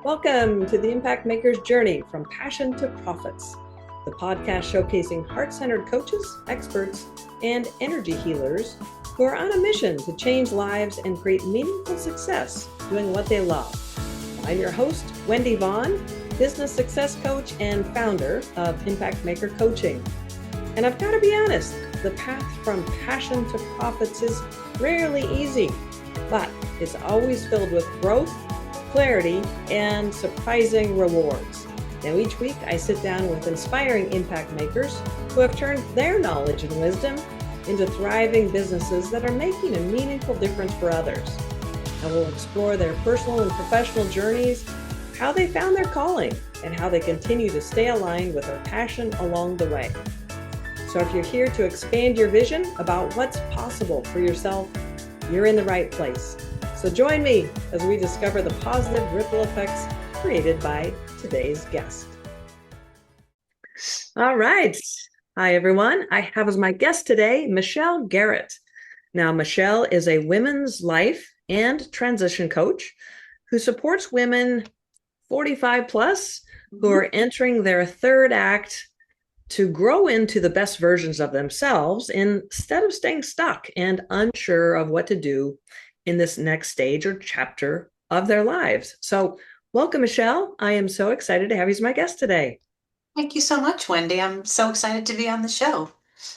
Welcome to the Impact Maker's Journey from Passion to Profits, the podcast showcasing heart-centered coaches, experts, and energy healers who are on a mission to change lives and create meaningful success doing what they love. I'm your host, Wendy Vaughn, business success coach and founder of Impact Maker Coaching. And I've got to be honest, the path from passion to profits is rarely easy, but it's always filled with growth, clarity, and surprising rewards. Now, each week I sit down with inspiring impact makers who have turned their knowledge and wisdom into thriving businesses that are making a meaningful difference for others. I will explore their personal and professional journeys, how they found their calling, and how they continue to stay aligned with their passion along the way. So if you're here to expand your vision about what's possible for yourself, you're in the right place. So join me as we discover the positive ripple effects created by today's guest. All right. Hi, everyone. I have as my guest today, Michele Garrett. Now, Michele is a women's life and transition coach who supports women 45 plus who are entering their third act to grow into the best versions of themselves instead of staying stuck and unsure of what to do in this next stage or chapter of their lives. So welcome, Michele. I am so excited to have you as my guest today. Thank you so much, Wendy. I'm so excited to be on the show,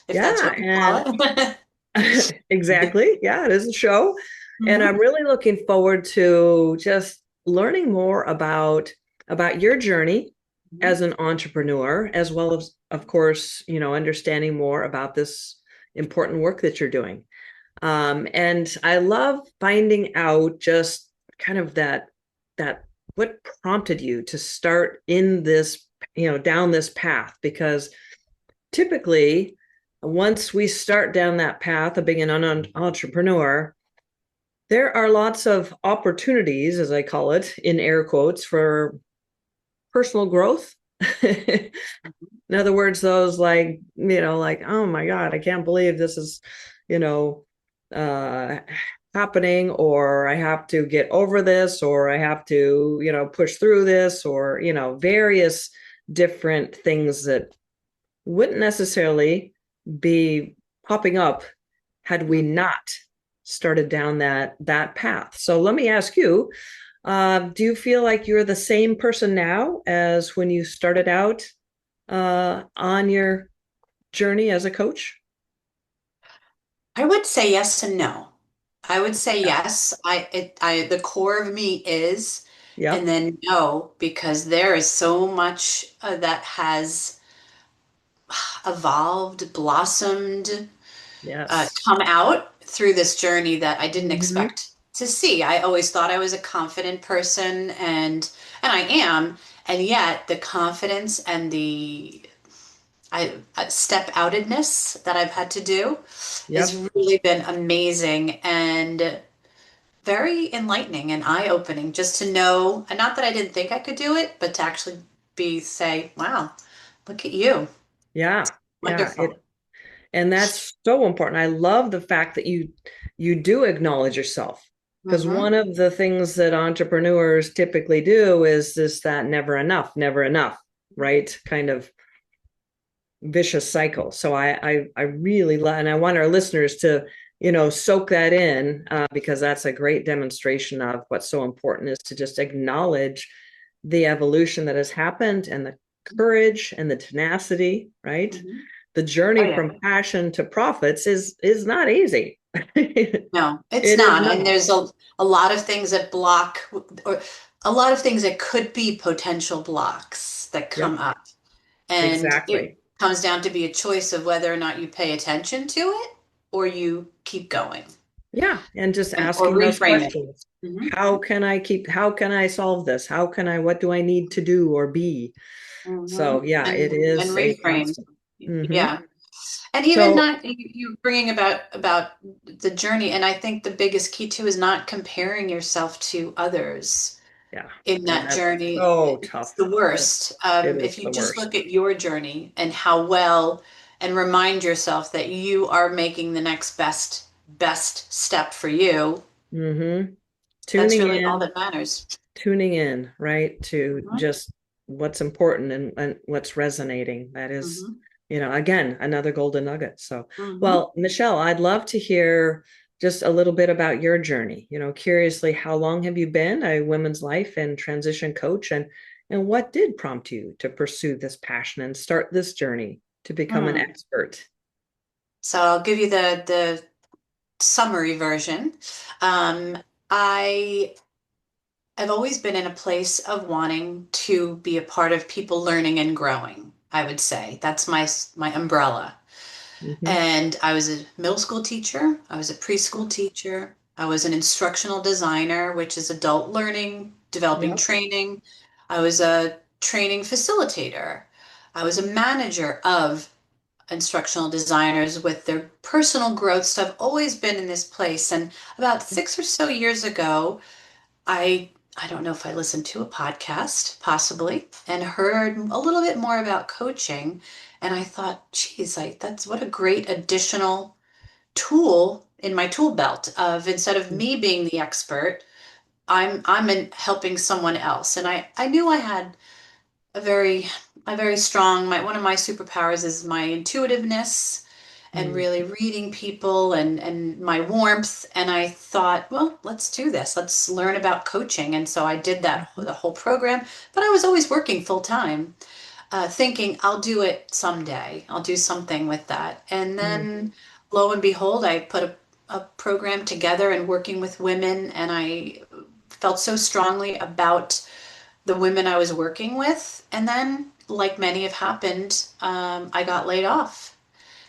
if that's Yeah, what you call it. exactly. Yeah, it is a show. And Mhm. I'm really looking forward to just learning more about your journey Mhm. as an entrepreneur, as well as, of course, understanding more about this important work that you're doing. And I love finding out just kind of that what prompted you to start in this, down this path, because typically once we start down that path of being an entrepreneur, there are lots of opportunities, as I call it, in air quotes, for personal growth. In other words, those like, oh my God, I can't believe this is, you know, uh, happening, or I have to get over this, or I have to, push through this, or, various different things that wouldn't necessarily be popping up had we not started down that path. So let me ask you, do you feel like you're the same person now as when you started out on your journey as a coach? I would say yes and no. I would say Yeah. yes. The core of me is, and Yep. then no, because there is so much that has evolved, blossomed, Yes. come out through this journey that I didn't Hmm. expect to see. I always thought I was a confident person, and I am, and yet the confidence and the step outedness that I've had to do has Yep. really been amazing and very enlightening and eye-opening just to know, and not that I didn't think I could do it, but to actually say, wow, look at you. Yeah. Yeah. Wonderful. And that's so important. I love the fact that you do acknowledge yourself, because Mm-hmm. one of the things that entrepreneurs typically do is this that never enough, right? Kind of vicious cycle. So I really love, and I want our listeners to soak that in, because that's a great demonstration of what's so important is to just acknowledge the evolution that has happened and the courage and the tenacity, right? Mm-hmm. The Oh journey yeah. from passion to profits is not easy. It No, it's is not. And not. there's a lot of things that block, or a lot of things that could be potential blocks that come Yep, up. And it exactly. comes down to be a choice of whether or not you pay attention to it or you keep going Yeah, and just or asking those reframe it. questions. Hmm. How can I solve this? What do I need to do or be? Hmm. So yeah, it And is a reframe. constant. Hmm. Yeah. And even So not you bringing about the journey. And I think the biggest key too is not comparing yourself to others yeah, in and that that's journey. so It's tough. the It, worst. it is If you the just worst. look at your journey and how well, and remind yourself that you are making the next best step for you, Hmm. That's Tuning really all in, that matters. tuning in, right, to Mhm, just what's important and what's resonating. That is, mhm, again, another golden nugget. So, mhm. well, Michelle, I'd love to hear just a little bit about your journey. Curiously, how long have you been a women's life and transition coach, and what did prompt you to pursue this passion and start this journey to become an Hmm. expert? So I'll give you the summary version. I have always been in a place of wanting to be a part of people learning and growing, I would say. That's my umbrella. Hmm. And I was a middle school teacher, I was a preschool teacher, I was an instructional designer, which is adult learning, developing Yep. training. I was a training facilitator. I was a manager of instructional designers with their personal growth. So I've always been in this place. And about 6 or so years ago, I don't know if I listened to a podcast, possibly, and heard a little bit more about coaching. And I thought, geez, like that's what a great additional tool in my tool belt of instead of me being the expert, I'm in helping someone else. And I knew I had a very strong one of my superpowers is my intuitiveness and Mm, really reading people and my warmth. And I thought, well, let's do this. Let's learn about coaching. And so I did that mhm, the whole program, but I was always working full time, thinking I'll do it someday. I'll do something with that. And mm, then lo and behold, I put a program together and working with women, and I felt so strongly about the women I was working with. And then, like many have happened, I got laid off.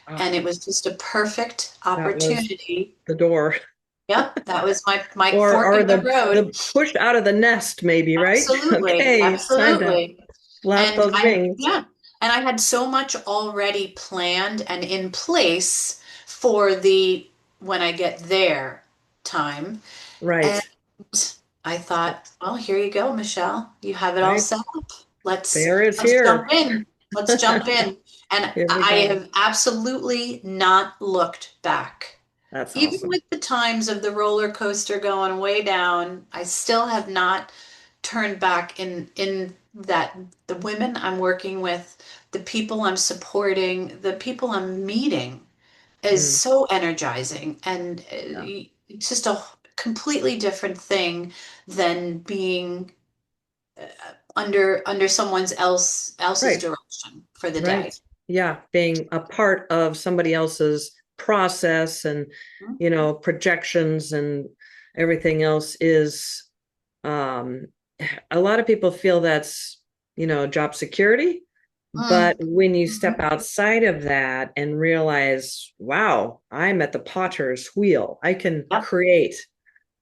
And ah, it was just a perfect that was opportunity. the door, Yep, that was my fork or in the the road. push out of the nest, maybe, right? Absolutely, Okay, it's time to absolutely. flap And those wings. I had so much already planned and in place for the when I get there time. Right, And I thought, well, here you go, Michelle. You have it all right. set up. Let's Bear is let's here. jump in. Let's jump in. And Here we I go. have absolutely not looked back. That's Even awesome. with the times of the roller coaster going way down, I still have not turned back in that the women I'm working with, the people I'm supporting, the people I'm meeting is Mm, so energizing, and yeah. it's just a completely different thing than being under someone's else's Right, direction for the right. day. Yeah, being a part of somebody else's process and projections and everything else is um a lot of people feel that's job security, but Mm, when you step mhm. outside of that and realize, wow, I'm at the potter's wheel, I can Yep. create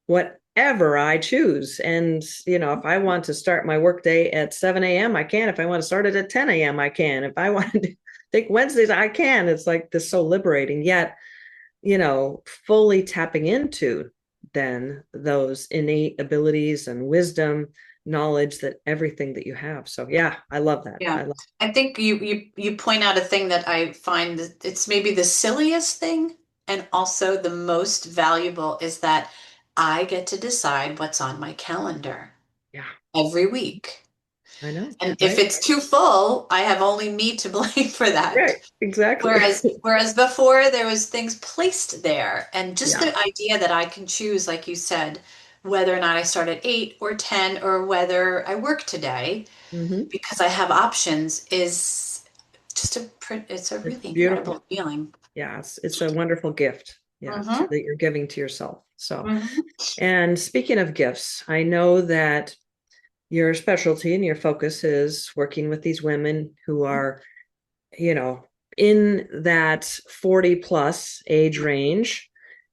whatever I choose. And if I want to start my workday at 7 a.m., I can. If I want to start it at 10 a.m., I can. If I want to take Wednesdays, I can. It's like this so liberating, yet fully tapping into then those innate abilities and wisdom, knowledge, that everything that you have. So yeah, I love that. I Yeah. love. I think you point out a thing that I find that it's maybe the silliest thing and also the most valuable is that I get to decide what's on my calendar Yeah, every week. I know. And if Right. it's too full, I have only me to blame for that. Right. Exactly. Whereas before there was things placed there and just Yeah. the idea that I can choose, like you said, whether or not I start at 8 or 10 or whether I work today Hmm. because I have options is just it's a It's really beautiful. incredible feeling. Yeah, it's a wonderful gift. Yeah, Hmm. that you're giving to yourself. So, Hmm. and speaking of gifts, I know that your specialty and your focus is working with these women who are, you know, in that 40 plus age range,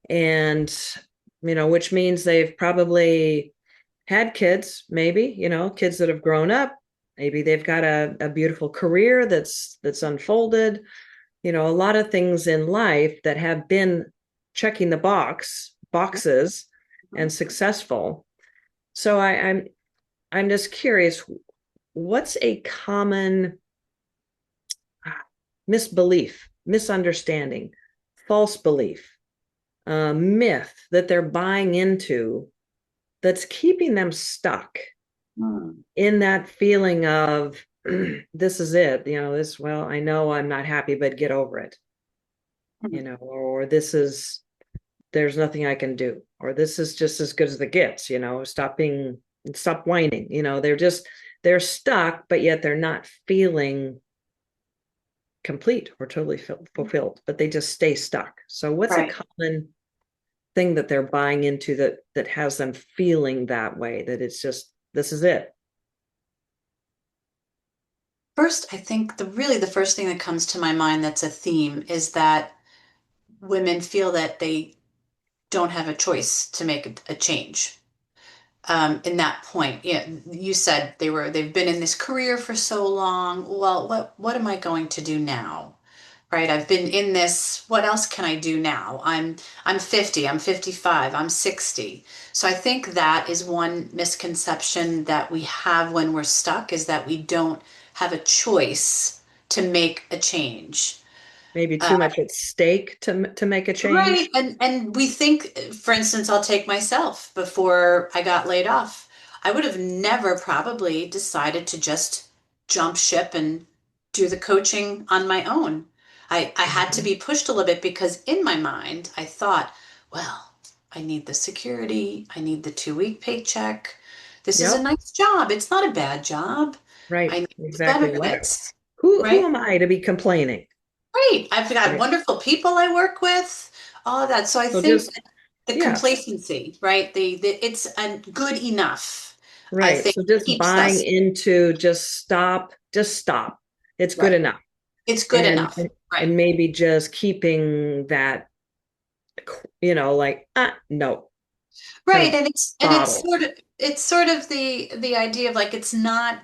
and which means they've probably had kids, maybe, kids that have grown up. Maybe they've got a beautiful career that's unfolded, a lot of things in life that have been checking the boxes and successful. So I'm just curious, what's a common misbelief, misunderstanding, false belief, myth that they're buying into that's keeping them stuck Hmm. in that feeling of this is it, this, well, I know I'm not happy, but get over it, or this is, there's nothing I can do, or this is just as good as it gets, stop whining, they're stuck, but yet they're not feeling complete or totally fulfilled, but they just stay stuck. So what's a Right. common thing that they're buying into that has them feeling that way, that it's just, this is it? First, I think the first thing that comes to my mind that's a theme is that women feel that they don't have a choice to make a change. In that point, yeah, you said they've been in this career for so long. Well, what am I going to do now? Right? I've been in this. What else can I do now? I'm 50, I'm 55, I'm 60. So I think that is one misconception that we have when we're stuck is that we don't have a choice to make a change. Maybe Uh, too much at stake to make a Right. change. And we think, for instance, I'll take myself before I got laid off. I would have never probably decided to just jump ship and do the coaching on my own. I had to Mhm. be pushed a little bit because in my mind, I thought, well, I need the security. I need the 2 week paycheck. This is a Yep. nice job. It's not a bad job. I Right. need the Exactly. What? benefits, Who right? am I to be complaining? Right. I've got Right. wonderful people I work with, all of that. So I So think just, the yeah. complacency, right? The it's good enough, I Right. think So just keeps buying us into just stop. It's good right. enough. It's good And enough. Right. and maybe just keeping that, like, no, kind Right. of And bottle. it's sort of the idea of like it's not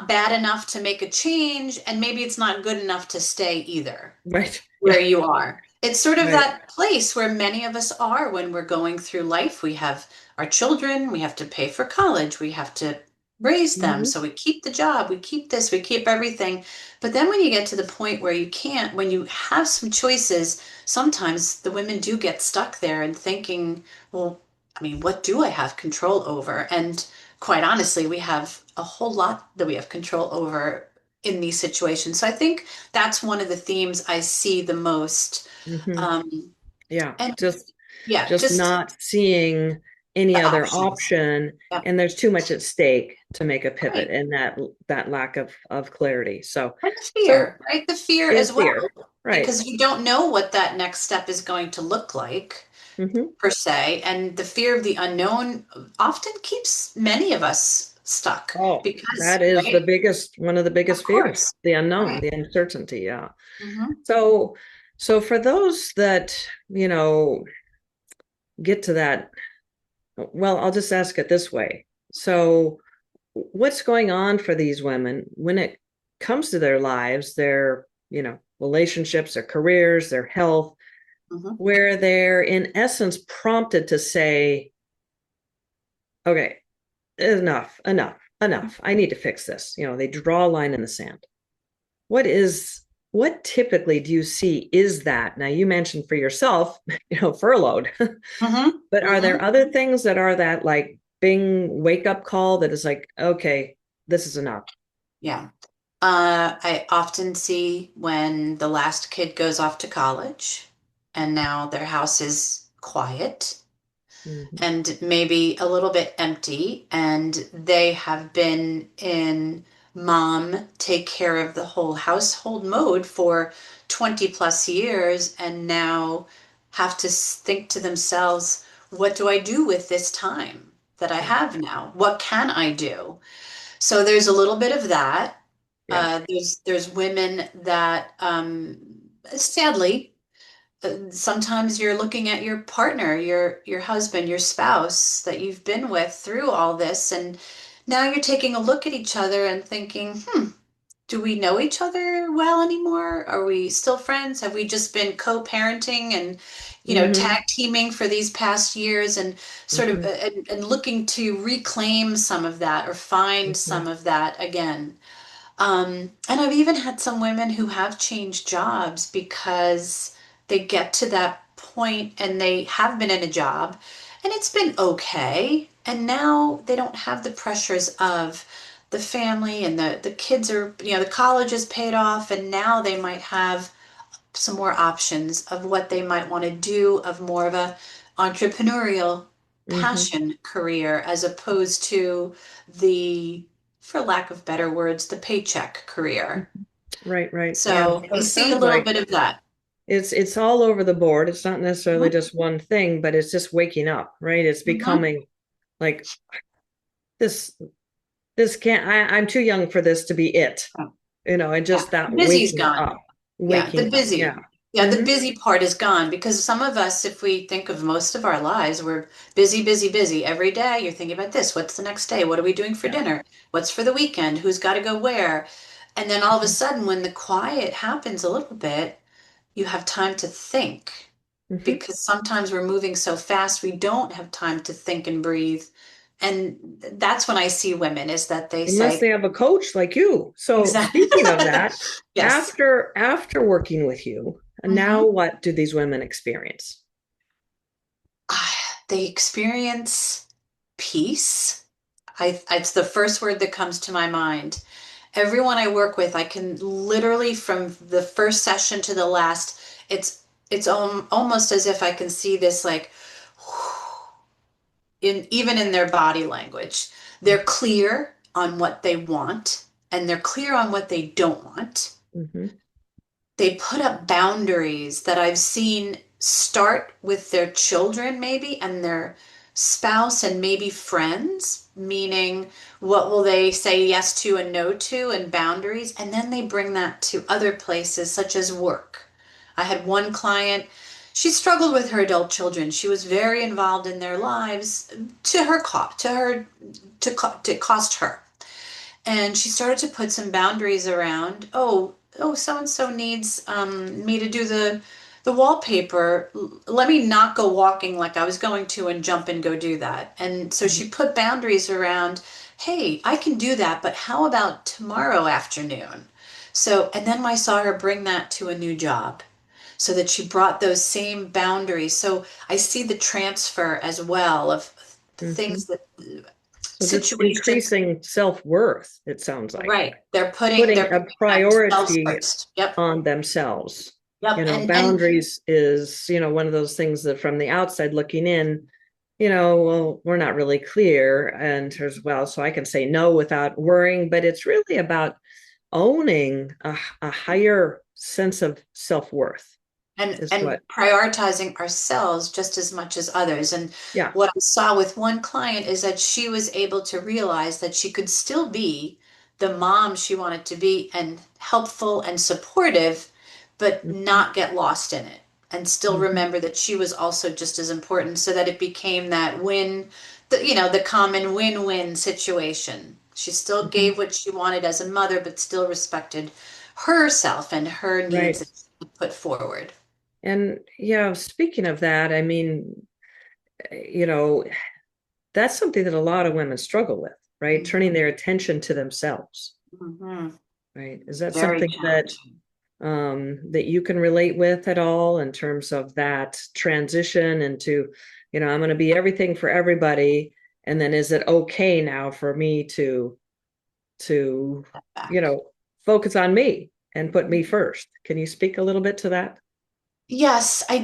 bad enough to make a change, and maybe it's not good enough to stay either. Right. Where Yeah. you are. It's sort of Right. that place where many of us are when we're going through life. We have our children, we have to pay for college, we have to raise them. Hmm. So we keep the job, we keep this, we keep everything. But then when you get to the point where you can't, when you have some choices, sometimes the women do get stuck there and thinking, well, I mean, what do I have control over? And quite honestly, we have a whole lot that we have control over in these situations. So I think that's one of the themes I see the most. Hmm. Um, Yeah. and Just yeah, just just not seeing any the other options. option, Yeah. and there's too much at stake to make a pivot, Right. and that lack of clarity. So And so fear, right? The fear in as fear, well, right? because you don't know what that next step is going to look like Hmm. per se. And the fear of the unknown often keeps many of us stuck Oh, because, that is right? one of the Of biggest fears, course. the unknown, Right. the uncertainty. Yeah. Hmm. So for those that, get to that, well, I'll just ask it this way. So what's going on for these women when it comes to their lives, their, relationships, their careers, their health, Hmm. where they're in essence prompted to say, okay, enough. I need to fix this. They draw a line in the sand. What is what typically do you see is that? Now you mentioned for yourself, furloughed, Hmm. but are Hmm. there other things that are that like bing wake up call that is like, okay, this is enough? Yeah. I often see when the last kid goes off to college and now their house is quiet Mm-hmm. and maybe a little bit empty, and they have been in mom take care of the whole household mode for 20 plus years and now have to think to themselves, what do I do with this time that I Yeah. have now? What can I do? So there's a little bit of that. Yeah. There's women that sadly sometimes you're looking at your partner, your husband, your spouse that you've been with through all this, and now you're taking a look at each other and thinking, do we know each other well anymore? Are we still friends? Have we just been co-parenting and, Mm-hmm. tag teaming for these past years and sort of Mm-hmm. and looking to reclaim some of that or find Mm-hmm. some of that again? And I've even had some women who have changed jobs because they get to that point and they have been in a job and it's been okay. And now they don't have the pressures of the family and the kids are, the college is paid off, and now they might have some more options of what they might want to do of more of a entrepreneurial Hmm. passion career as opposed to the, for lack of better words, the paycheck career. Right, right. Yeah. So So I it see a sounds little like bit of that. it's all over the board. It's not necessarily Mhm, just one thing, but it's just waking up, right? It's mhm. becoming like this this can't I'm too young for this to be it, Oh, and yeah, just that busy's waking gone. up. Yeah, the Waking up. Yeah. busy. Yeah, the Hmm. busy part is gone because some of us, if we think of most of our lives, we're busy, busy, busy. Every day you're thinking about this. What's the next day? What are we doing for Yeah. dinner? What's for the weekend? Who's got to go where? And then all of a sudden, when the quiet happens a little bit, you have time to think Hmm. because sometimes we're moving so fast, we don't have time to think and breathe. And that's when I see women is that they Unless say, they have a coach like you. So exactly. speaking of that, Yes. after working with you, now Hmm. what do these women experience? They experience peace. It's the first word that comes to my mind. Everyone I work with, I can literally from the first session to the last, almost as if I can see this like in even in their body language. They're clear on what they want and they're clear on what they don't want. Mm-hmm. They put up boundaries that I've seen start with their children, maybe, and their spouse, and maybe friends, meaning what will they say yes to and no to, and boundaries. And then they bring that to other places, such as work. I had one client, she struggled with her adult children. She was very involved in their lives to her cost, to cost her, and she started to put some boundaries around, oh, so and so needs me to do the wallpaper. Let me not go walking like I was going to and jump and go do that. And so she put boundaries around, hey, I can do that, but how about tomorrow afternoon? So, and then I saw her bring that to a new job so that she brought those same boundaries. So I see the transfer as well of Mm-hmm. things that So just situations. increasing self-worth, it sounds like. Right. They're Putting a putting themselves priority first. Yep. on themselves. Yep. And Boundaries is, one of those things that from the outside looking in, well, we're not really clear and as well, so I can say no without worrying, but it's really about owning a higher sense of self-worth is and what, prioritizing ourselves just as much as others. And yeah. what I saw with one client is that she was able to realize that she could still be the mom she wanted to be and helpful and supportive, but Mm-hmm. not get lost in it and still Mm-hmm. remember that she was also just as important so that it became that the common win-win situation. She still Mm-hmm. gave what she wanted as a mother, but still respected herself and her needs Right. that she put forward. And yeah, speaking of that, I mean, you know, that's something that a lot of women struggle with, right? Turning Mhm. their attention to themselves, Mhm. right? Is that Very something that challenging. that you can relate with at all in terms of that transition into, I'm going to be everything for everybody, and then is it okay now for me to, you Back. know, focus on me and put me first? Can you speak a little bit to that? Yes, I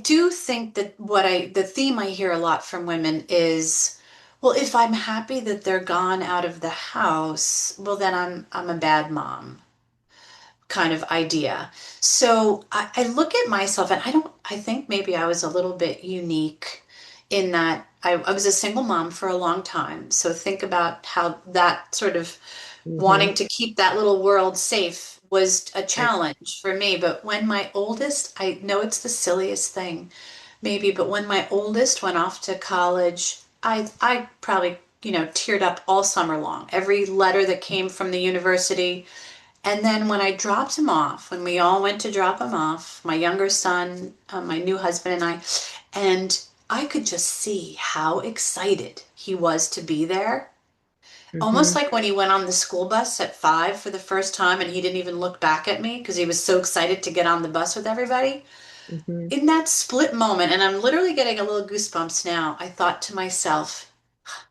do think that the theme I hear a lot from women is, well, if I'm happy that they're gone out of the house, well, then I'm a bad mom kind of idea. So I look at myself and I think maybe I was a little bit unique in that I was a single mom for a long time. So think about how that sort of Mm-hmm. wanting to keep that little world safe was a Right. challenge for me. But when my oldest, I know it's the silliest thing, maybe, but when my oldest went off to college, I probably, teared up all summer long. Every letter that came from the university. And then when I dropped him off, when we all went to drop him off, my younger son, my new husband, and I could just see how excited he was to be there. Almost Mm-hmm. like when he went on the school bus at 5 for the first time and he didn't even look back at me because he was so excited to get on the bus with everybody. Hmm. In that split moment, and I'm literally getting a little goosebumps now, I thought to myself,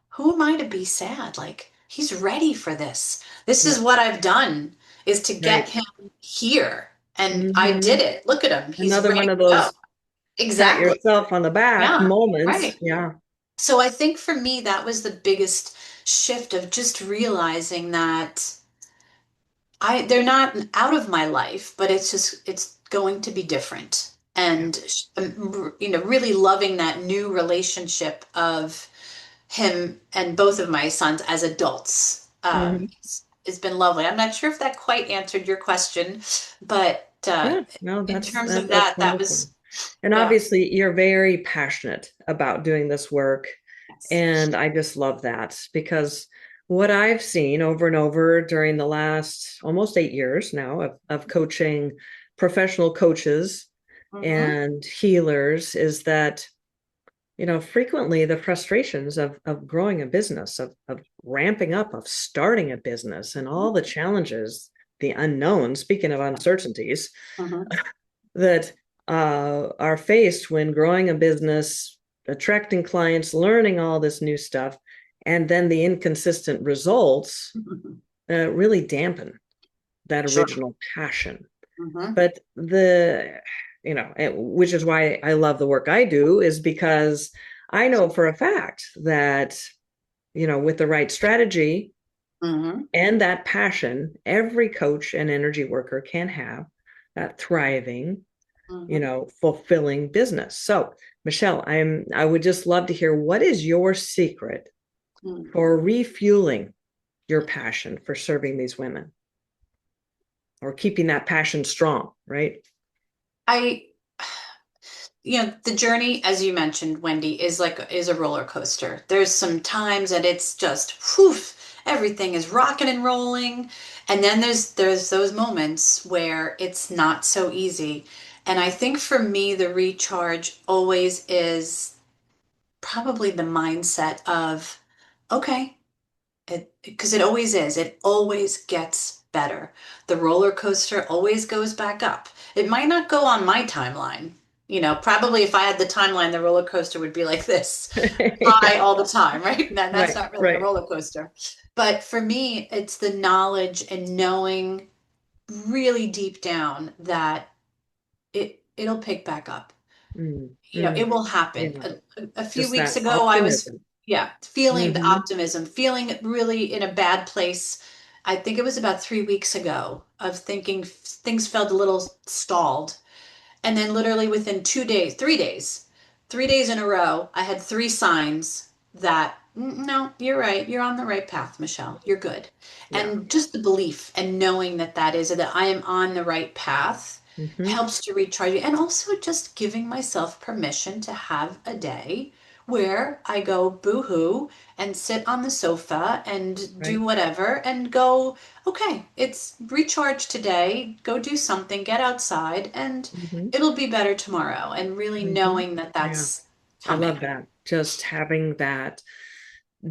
who am I to be sad? Like, he's ready for this. This is Yeah. what I've done is to get Right. him here. And I Hmm. did it. Look at him. He's Another one ready of to go. those pat Exactly. yourself on the back Yeah, moments. right. Yeah. So I think for me, that was the biggest shift of just realizing that they're not out of my life, but it's going to be different. Yeah. And really loving that new relationship of him and both of my sons as adults. Hmm. It's been lovely. I'm not sure if that quite answered your question, but Yeah. No, in that's terms of that's that, that wonderful. was, And yeah. obviously, you're very passionate about doing this work. Yes. And I just love that because what I've seen over and over during the last almost 8 years now of coaching professional coaches Mm-hmm. and healers is that, frequently the frustrations of growing a business, of ramping up, of starting a business, and all the challenges, the unknown, speaking of uncertainties, Mm-hmm. that are faced when growing a business, attracting clients, learning all this new stuff, and then the inconsistent results Mm-hmm. really dampen that Sure. original passion. Mm-hmm. But which is why I love the work I do, is because I know for a fact that, with the right strategy Mm-hmm. and that passion, every coach and energy worker can have that thriving, Mm-hmm. fulfilling business. So, Michele, I would just love to hear, what is your secret Mm-hmm. for refueling your passion for serving these women, or keeping that passion strong, right? I the journey, as you mentioned, Wendy, is a roller coaster. There's some times that it's just whew, everything is rocking and rolling. And then there's those moments where it's not so easy. And I think for me, the recharge always is probably the mindset of, okay, because it always is. It always gets better. The roller coaster always goes back up. It might not go on my timeline. Probably if I had the timeline, the roller coaster would be like this, high Yeah. all the time, right? That's Right, not really a right. roller coaster. But for me, it's the knowledge and knowing really deep down that it'll pick back up. Mm, It mm, will happen. yeah. A few Just weeks that ago, I was, optimism. yeah, feeling the Hmm. optimism, feeling really in a bad place. I think it was about 3 weeks ago of thinking things felt a little stalled. And then literally within 2 days, 3 days, 3 days in a row, I had three signs that, No, you're right. You're on the right path, Michelle. You're good. Yeah. And just the belief and knowing that I am on the right path Hmm. helps to recharge you. And also just giving myself permission to have a day where I go boohoo and sit on the sofa and do Right. whatever and go, okay, it's recharge today. Go do something, get outside, and Hmm. it'll be better tomorrow. And really Hmm. knowing that Yeah. that's I love coming. that. Just having that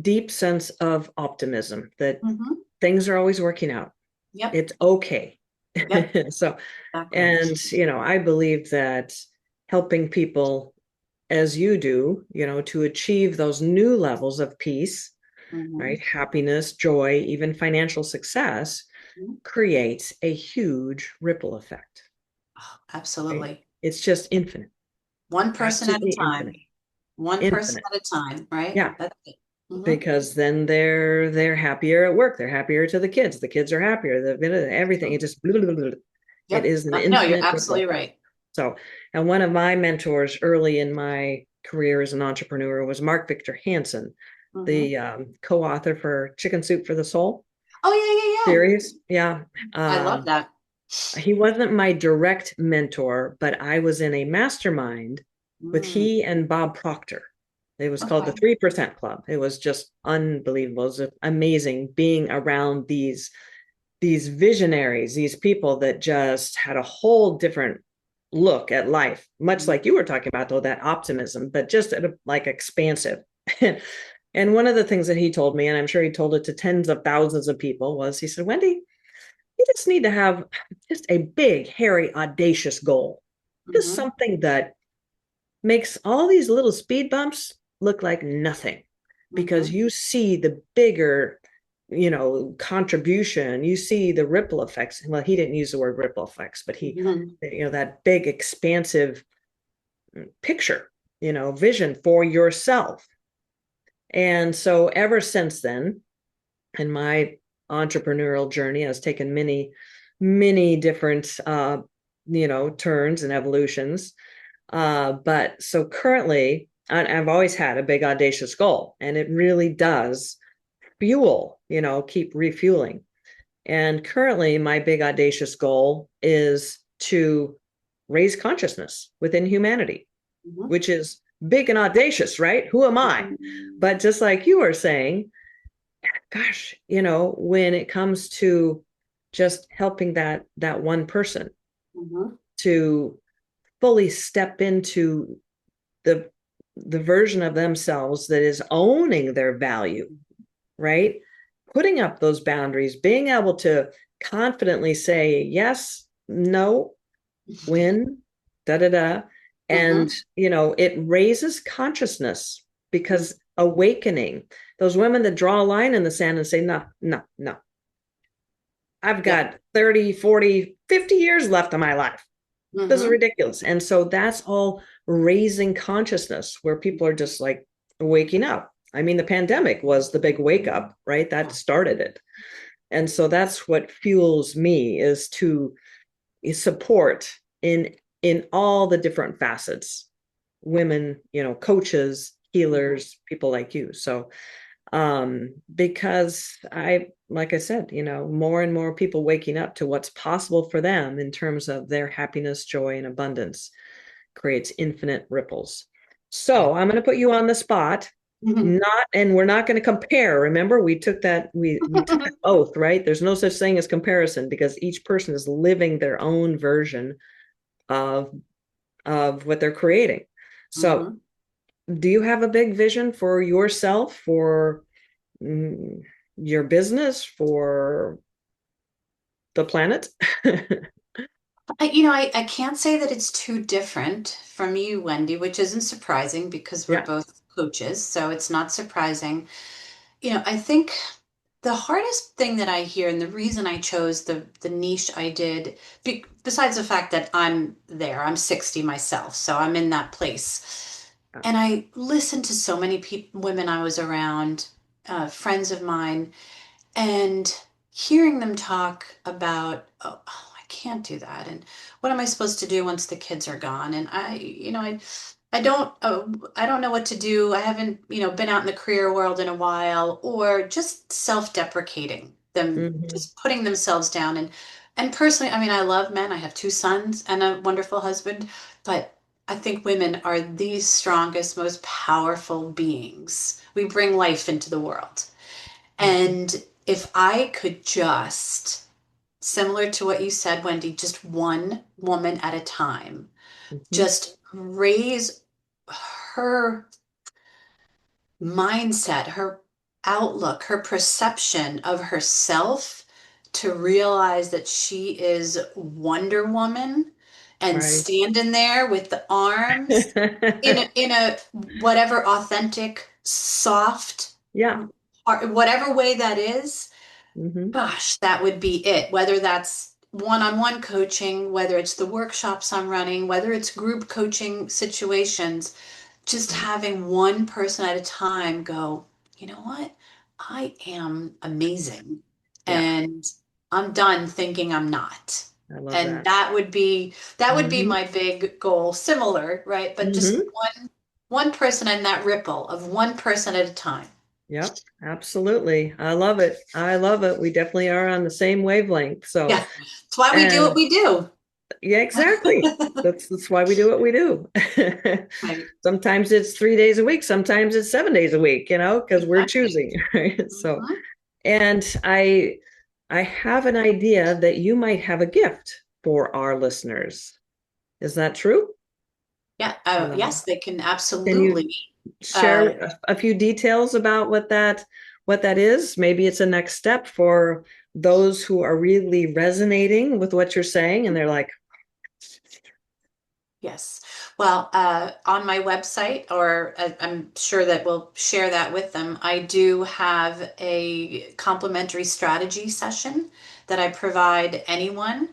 deep sense of optimism that Mm-hmm. things are always working out. Yep. It's okay. Yep. So, Exactly. and, I believe that helping people as you do, to achieve those new levels of peace, Mm-hmm. right? Happiness, joy, even financial success creates a huge ripple effect, right? Absolutely. It's just infinite, One person at a absolutely time. infinite, One person infinite. at a time, right? Yeah. That's it. Mm-hmm. Because then they're happier at work. They're happier to the kids. The kids are happier. Everything. It just it Yep. is an No, you're infinite ripple absolutely effect. right. So, and one of my mentors early in my career as an entrepreneur was Mark Victor Hansen, Mm-hmm. the co-author for Chicken Soup for the Soul Oh, yeah, yeah, yeah. series. Yeah. I love that. He wasn't my direct mentor, but I was in a mastermind with Mm, he and Bob Proctor. It was called the okay. 3% Club. It was just unbelievable. It was amazing being around these visionaries, these people that just had a whole different look at life, much like you were talking about, though, that optimism, but just like expansive. And one of the things that he told me, and I'm sure he told it to tens of thousands of people, was he said, Wendy, you just need to have just a big, hairy, audacious goal. just Hmm. something that makes all these little speed bumps look like nothing because Hmm. you see the bigger, contribution. You see the ripple effects. Well, he didn't use the word ripple effects, but Hmm. that big expansive picture, vision for yourself. And so ever since then, in my entrepreneurial journey has taken many different turns and evolutions. But so currently, I've always had a big audacious goal, and it really does fuel, keep refueling. And currently, my big audacious goal is to raise consciousness within humanity, Hmm. which is big and audacious, right? Who am I? But just like you were saying, gosh, when it comes to just helping that one person Hmm. to fully step into the the version of themselves that is owning their value, right? Putting up those boundaries, being able to confidently say yes, no, when, da da da. And, Hmm. it raises consciousness because awakening, those women that draw a line in the sand and say, no, no, no, I've Yep. got 30, 40, 50 years left of my life. This is Hmm. ridiculous. And so that's all raising consciousness where people are just like waking up. I mean, the pandemic was the big wake up, right? That started it. And so that's what fuels me is to support in all the different facets, women, coaches, Hmm. healers, people like you. So because like I said, more and more people waking up to what's possible for them in terms of their happiness, joy, and abundance creates infinite ripples. Yeah. So I'm going to put you on the spot. Hmm. Not, and we're not going to compare. Remember, we took that oath, right? There's no such thing as comparison because each person is living their own version of what they're creating. So, Hmm. do you have a big vision for yourself, for mm, your business, for the planet? I can't say that it's too different from you, Wendy, which isn't surprising because we're Yeah. both coaches, so it's not surprising. I think the hardest thing that I hear, and the reason I chose the niche I did, besides the fact that I'm 60 myself, so I'm in that place. And I listened to so many people, women I was around, friends of mine, and hearing them talk about, oh, I can't do that, and what am I supposed to do once the kids are gone? And I don't know what to do. I haven't, been out in the career world in a while, or just self-deprecating them, Hmm. just putting themselves down. And personally, I mean, I love men. I have two sons and a wonderful husband, but I think women are the strongest, most powerful beings. We bring life into the world. Hmm. And if I could just, similar to what you said, Wendy, just one woman at a time, Hmm. just raise her mindset, her outlook, her perception of herself to realize that she is Wonder Woman and Right. standing there with the arms in a whatever authentic, soft, Yeah. or whatever way that is. Hmm. Gosh, that would be it. Whether that's one-on-one coaching, whether it's the workshops I'm running, whether it's group coaching situations, just having one person at a time go, you know what? I am amazing. Yeah. And I'm done thinking I'm not. I love And that. that would be Hmm. my big goal. Similar, right? But just Hmm. one person and that ripple of one person at a time. Yep, absolutely. I love it. I love it. We definitely are on the same wavelength. So, Yeah. That's why we do what and we do. yeah, exactly. That's why we do what we do. Right. Sometimes it's 3 days a week, sometimes it's 7 days a week, because we're Exactly. choosing, right? So, Mhm. and I have an idea that you might have a gift for our listeners. Is that true? Yeah. Um, Yes, they can can you absolutely. share Uh, a few details about what that is? Maybe it's a next step for those who are really resonating with what you're saying, and they're like, Yes. Well, on my website, or I'm sure that we'll share that with them, I do have a complimentary strategy session that I provide anyone.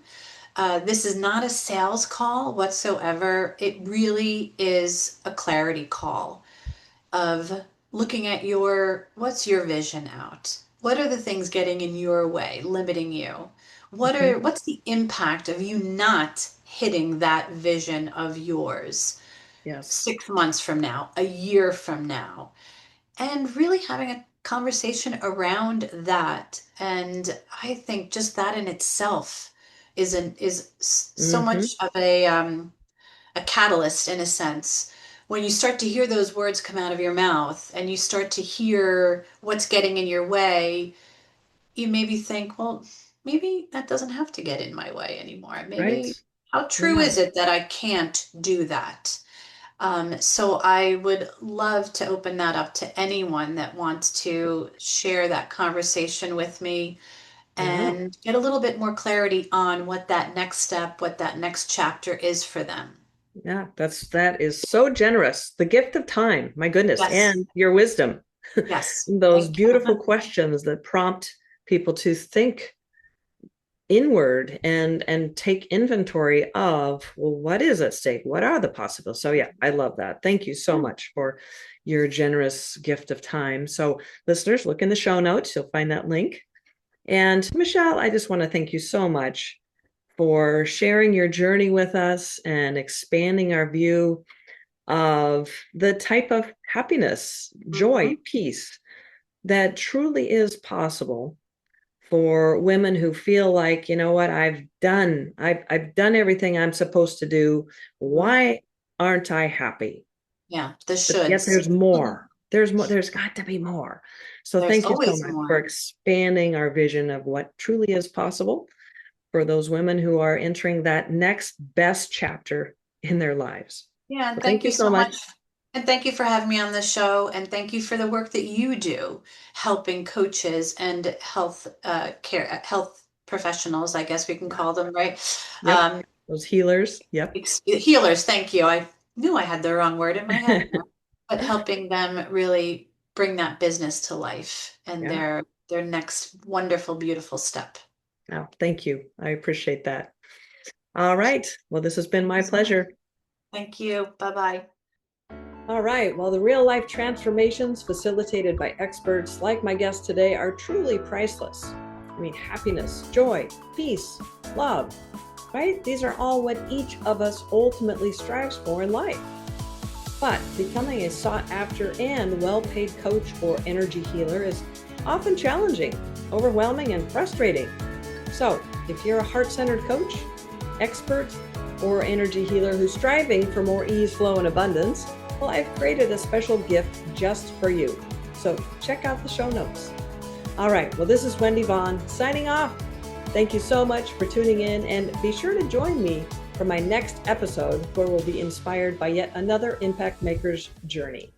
This is not a sales call whatsoever. It really is a clarity call of looking at what's your vision out? What are the things getting in your way, limiting you? Okay. What's the impact of you not hitting that vision of yours Yes. 6 months from now, a year from now? And really having a conversation around that. And I think just that in itself is so Hmm. much of a catalyst in a sense. When you start to hear those words come out of your mouth and you start to hear what's getting in your way, you maybe think, well, maybe that doesn't have to get in my way anymore. Right. Maybe how true Yeah. is it that I can't do that? So I would love to open that up to anyone that wants to share that conversation with me Yeah. and get a little bit more clarity on what that next step, what that next chapter is for them. Yeah. That is so generous. The gift of time, my goodness, Yes. and your wisdom. Yes. Those Thank you. beautiful questions that prompt people to think inward and take inventory of, well, what is at stake, what are the possibilities. So yeah, I love that. Thank you so Yeah. much for your generous gift of time. So listeners, look in the show notes, you'll find that link. And Michele, I just want to thank you so much for sharing your journey with us and expanding our view of the type of happiness, joy, Mhm. peace that truly is possible for women who feel like, you know what, I've done everything I'm supposed to do. Mhm. Why aren't I happy? Yeah, the But yet shoulds. there's more. There's more, there's got to be more. So There's thank you so always much for more. expanding our vision of what truly is possible for those women who are entering that next best chapter in their lives. Yeah, and So thank thank you you so so much. much. And thank you for having me on the show. And thank you for the work that you do, helping coaches and health professionals, I guess we can Yeah. call them, right? Yep. Um, Those healers. Yep. Healers, thank you. I knew I had the wrong word in my head, but helping them really bring that business to life and Yeah. their next wonderful, beautiful step. Oh, thank you. I appreciate that. All right. Well, this has been Thank my you so much. pleasure. Thank you. Bye-bye. All right. Well, the real life transformations facilitated by experts like my guest today are truly priceless. I mean, happiness, joy, peace, love, right? These are all what each of us ultimately strives for in life. But becoming a sought after and well paid coach or energy healer is often challenging, overwhelming, and frustrating. So, if you're a heart centered coach, expert, or energy healer who's striving for more ease, flow, and abundance, well, I've created a special gift just for you. So, check out the show notes. All right, well, this is Wendy Vaughn signing off. Thank you so much for tuning in, and be sure to join me for my next episode where we'll be inspired by yet another Impact Maker's journey.